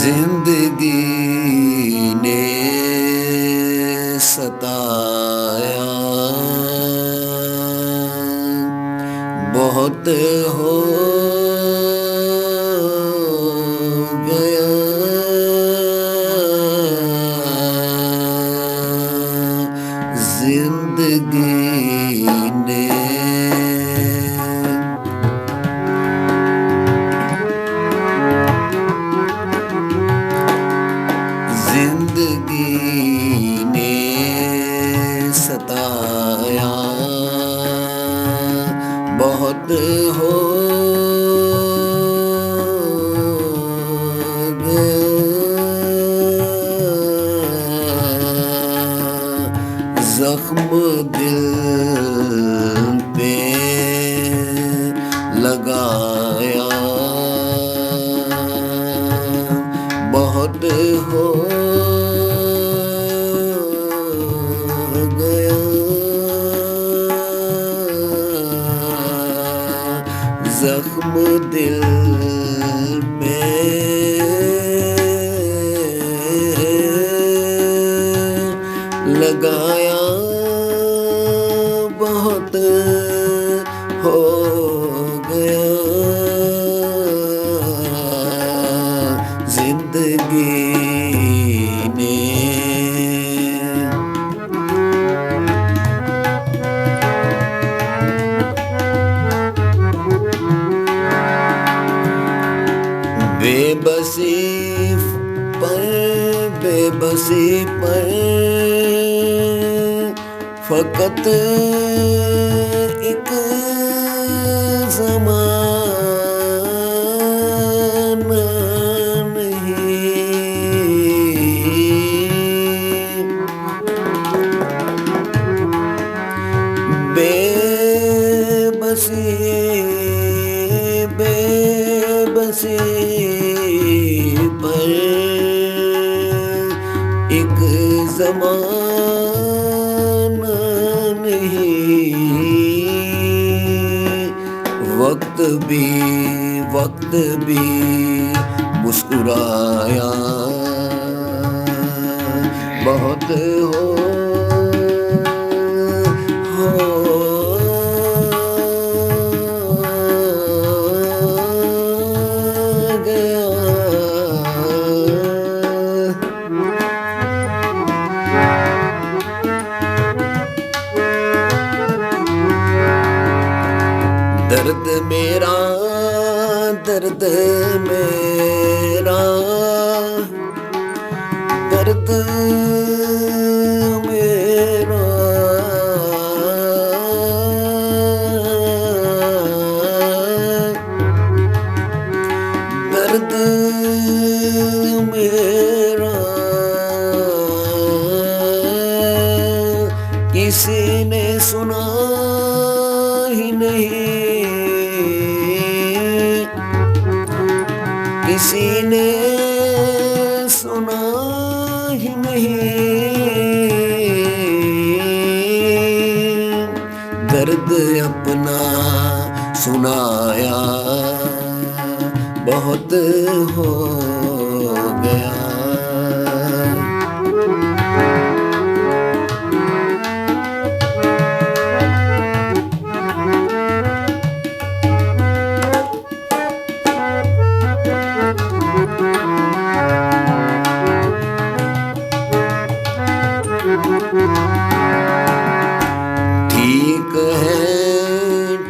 जिंदगी ने सताया बहुत हो गया, जिंदगी ने सताया बहुत हो गया, जख्म दिल पे लगाया बहुत हो गया, जख्म दिल में लगाया बहुत हो गया, जिंदगी ने बेबसी पर फकत एक ज़माना नहीं, बेबसी पर एक ज़माना नहीं, वक्त भी मुस्कुराया बहुत हो दर्द मेरा दर्द मेरा दर्द मेरा दर्द मेरा किसी ने सुना ही नहीं, किसी ने सुना ही नहीं, दर्द अपना सुनाया बहुत हो गया,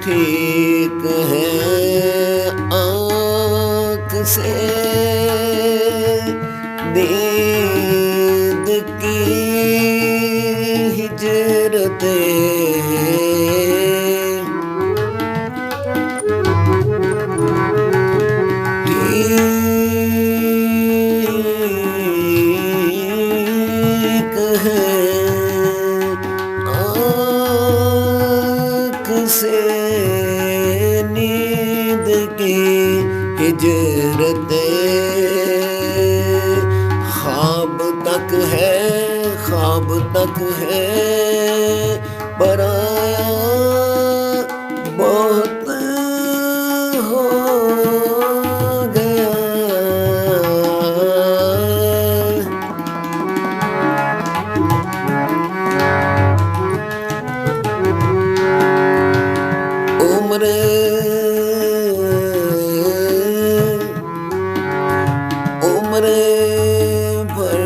ठीक है आँख से नींद की हिजरतें लाख है पराया बहुत हो गया। उम्र उम्र भर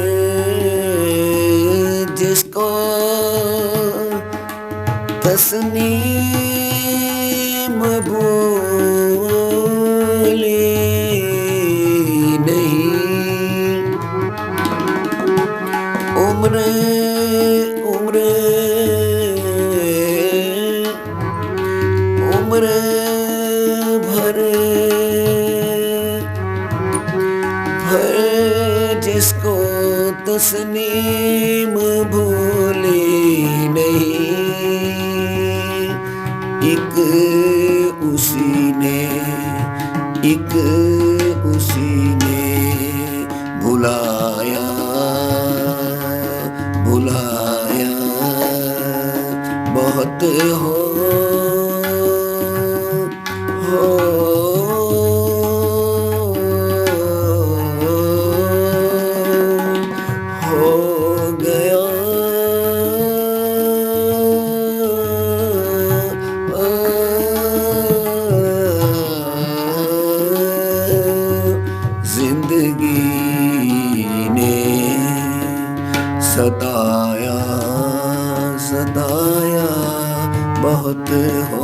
जिसको तस्नीम भूली नहीं। उम्र उम्र उम्र भर जिसको तस्नीम भूली नहीं। एक उसी ने भुलाया भुलाया बहुत हो गया। जिंदगी ने सताया सताया बहुत हो